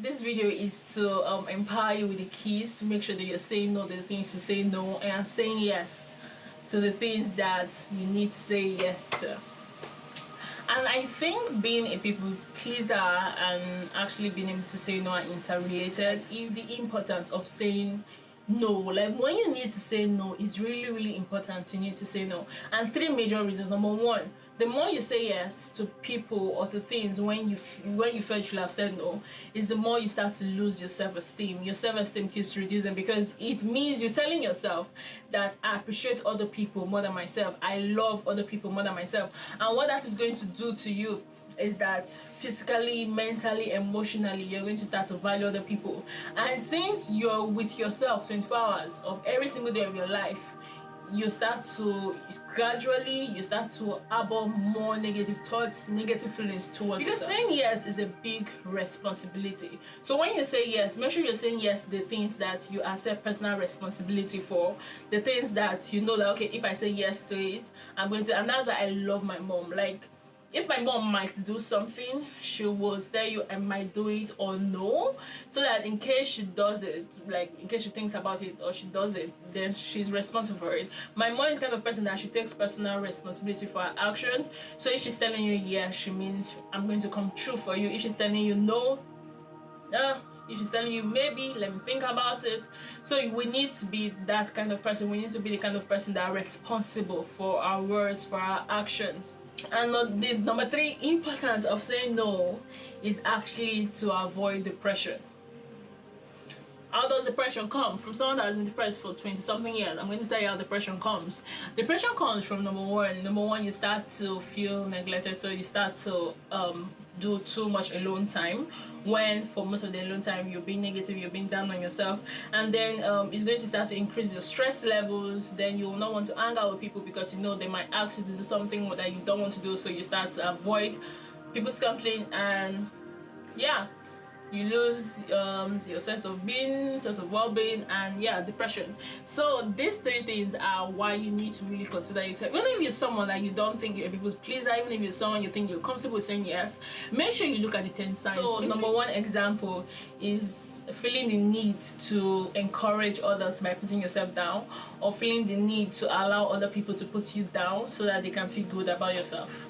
This video is to empower you with the keys to make sure that you're saying no to the things you say no and saying yes to the things that you need to say yes to. And I think being a people pleaser and actually being able to say no are interrelated. If the importance of saying no, like when you need to say no, it's really important. You need to say no, and three major reasons. Number one, the more you say yes to people or to things when you felt you should have said no, is the more you start to lose your self-esteem. Your self-esteem keeps reducing because it means you're telling yourself that I appreciate other people more than myself, I love other people more than myself. And what that is going to do to you is that physically, mentally, emotionally, you're going to start to value other people. And since you're with yourself 24 hours of every single day of your life, you start to gradually harbor more negative thoughts, negative feelings towards yourself. Because saying yes is a big responsibility. So when you say yes, make sure you're saying yes to the things that you accept personal responsibility for, the things that you know that, okay, if I say yes to it, I'm going to. And that's why I love my mom. Like, if my mom might do something, she will tell you I might do it or no, so that in case she does it, like in case she thinks about it or she does it, then she's responsible for it. My mom is the kind of person that she takes personal responsibility for her actions. So if she's telling you yes, she means I'm going to come true for you. If she's telling you no, if she's telling you maybe, let me think about it. So we need to be that kind of person. We need to be the kind of person that are responsible for our words, for our actions. And the number three importance of saying no is actually to avoid depression. How does depression come? From someone that has been depressed for 20-something years, I'm going to tell you how depression comes. Depression comes from number one, you start to feel neglected, so you start to do too much alone time, when for most of the alone time you're being negative, you're being down on yourself. And then it's going to start to increase your stress levels. Then you will not want to hang out with people because you know they might ask you to do something that you don't want to do, so you start to avoid people's complaint, and yeah, you lose your sense of well-being, and depression. So these three things are why you need to really consider yourself. Even if you're someone that you don't think you're a people's pleaser, even if you're someone you think you're comfortable with saying yes, make sure you look at the 10 signs. So number one example is feeling the need to encourage others by putting yourself down, or feeling the need to allow other people to put you down so that they can feel good about yourself.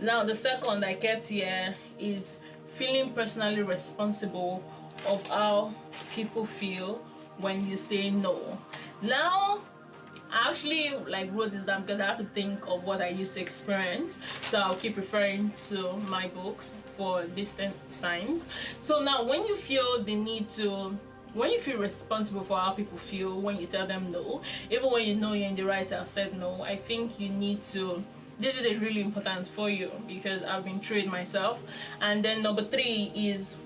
Now the second I kept here is feeling personally responsible of how people feel when you say no. Now I actually wrote this down because I had to think of what I used to experience, so I'll keep referring to my book for these 10 signs. So now when you feel responsible for how people feel when you tell them no, even when you know you're in the right to have said no, I think you need to. This is really important for you because I've been through it myself. And then number three is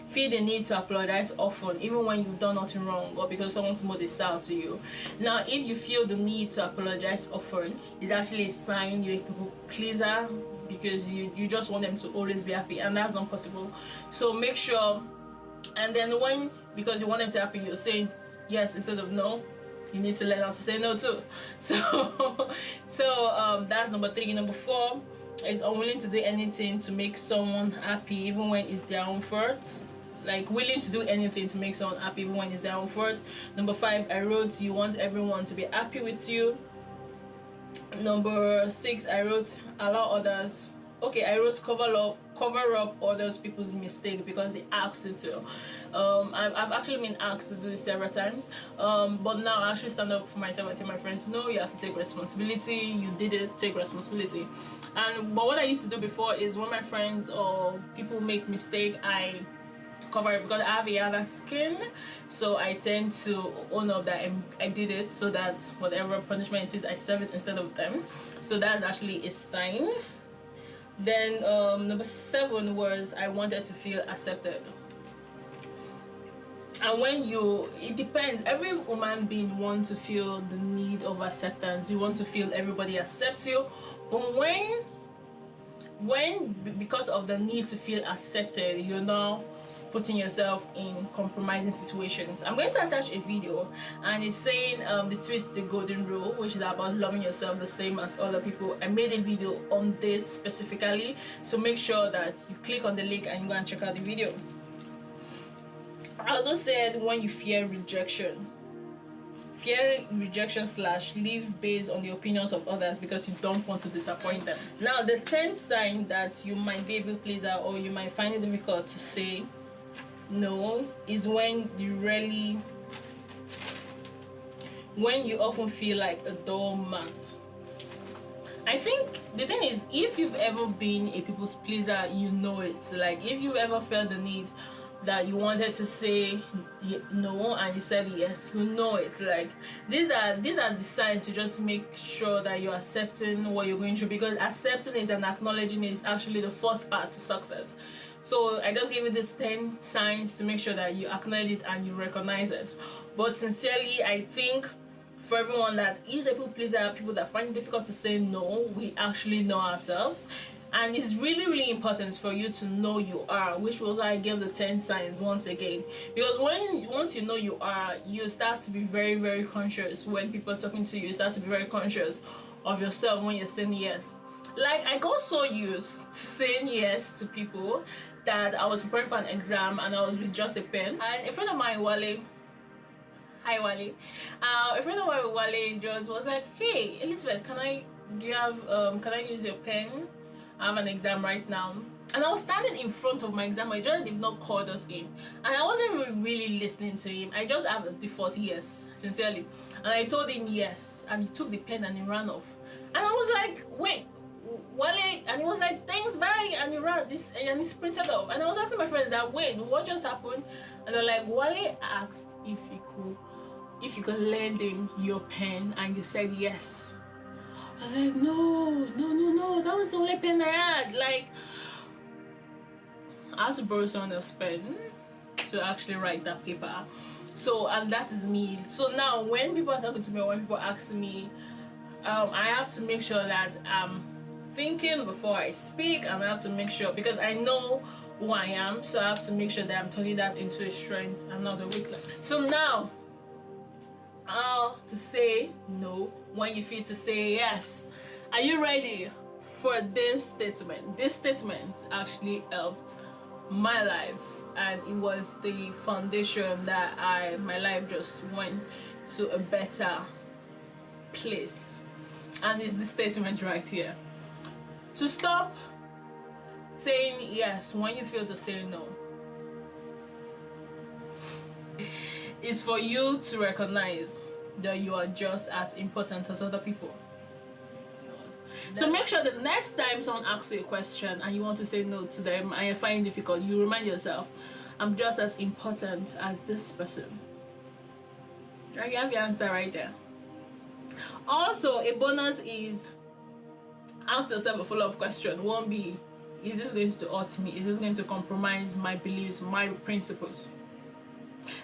feel the need to apologize often, even when you've done nothing wrong or because someone smote this out to you. Now if you feel the need to apologize often, it's actually a sign you're a people pleaser, because you just want them to always be happy, and that's not possible. So make sure. And then because you want them to be happy, you're saying yes instead of no, you need to learn how to say no too. So that's number three. Number four is unwilling to do anything to make someone happy, even when it's their own fault. Like willing to do anything to make someone happy even when it's their own fault. Number five, I wrote you want everyone to be happy with you. Number six, I wrote allow others. Okay, I wrote cover up others people's mistake because they asked you to. I've actually been asked to do this several times, but now I actually stand up for myself and tell my friends, no, you have to take responsibility. You did it, take responsibility. But what I used to do before is when my friends or people make mistake, I cover it because I have a other skin, so I tend to own up that I did it, so that whatever punishment it is, I serve it instead of them. So that's actually a sign. Then number seven was I wanted to feel accepted. And it depends. Every human being wants to feel the need of acceptance. You want to feel everybody accepts you. But when because of the need to feel accepted, you're now putting yourself in compromising situations. I'm going to attach a video, and it's saying the twist the golden rule, which is about loving yourself the same as other people. I made a video on this specifically, so make sure that you click on the link and you go and check out the video. I also said when you fear rejection / live based on the opinions of others because you don't want to disappoint them. Now, the 10th sign that you might be a people pleaser or you might find it difficult to say no is when you often feel like a doormat. I think the thing is, if you've ever been a people's pleaser, you know it. Like, if you've ever felt the need that you wanted to say no and you said yes, you know it. Like, these are the signs to just make sure that you're accepting what you're going through, because accepting it and acknowledging it is actually the first part to success. So I just gave you these 10 signs to make sure that you acknowledge it and you recognize it. But sincerely, I think for everyone that is a people pleaser, people that find it difficult to say no, we actually know ourselves. And it's really, really important for you to know you are, which was why I gave the 10 signs once again. Because once you know you are, you start to be very, very conscious when people are talking to you. You start to be very conscious of yourself when you're saying yes. Like, I got so used to saying yes to people that I was preparing for an exam and I was with just a pen. And a friend of mine, Wale, hi Wale, a friend of mine, Wale, just was like, hey Elizabeth, can I use your pen? I have an exam right now. And I was standing in front of my exam. I just did not call us in, and I wasn't really listening to him. I just have a default yes, sincerely. And I told him yes, and he took the pen and he ran off. And I was like, wait, Wale? And he was like, thanks, bye, and he ran this and he sprinted off. And I was asking my friends that, wait, what just happened? And they're like, Wale asked if you could lend him your pen, and you said yes. I was like, no, that was the only pen I had. Like, I had to borrow someone else's pen to actually write that paper. So, and that is me. So now when people are talking to me or when people ask me, I have to make sure that I'm thinking before I speak, and I have to make sure, because I know who I am, so I have to make sure that I'm turning that into a strength and not a weakness. So now, how to say no when you feel to say yes. Are you ready for this statement? This statement actually helped my life, and it was the foundation that my life just went to a better place. And it's the statement right here. To stop saying yes when you feel to say no is for you to recognize that you are just as important as other people. So make sure the next time someone asks you a question and you want to say no to them and you find it difficult, you remind yourself, I'm just as important as this person. And you have your answer right there. Also, a bonus is ask yourself a follow-up question. Won't be, is this going to hurt me? Is this going to compromise my beliefs, my principles?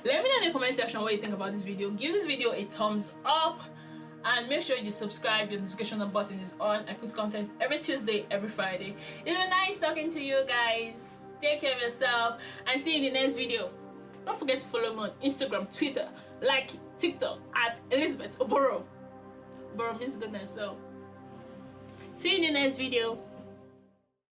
Let me know in the comment section what you think about this video. Give this video a thumbs up and make sure you subscribe. Your notification button is on. I put content every Tuesday, every Friday. It's been nice talking to you guys. Take care of yourself and see you in the next video. Don't forget to follow me on Instagram, Twitter, like TikTok at Elizabeth Oboro. Oboro means goodness. So see you in the next video.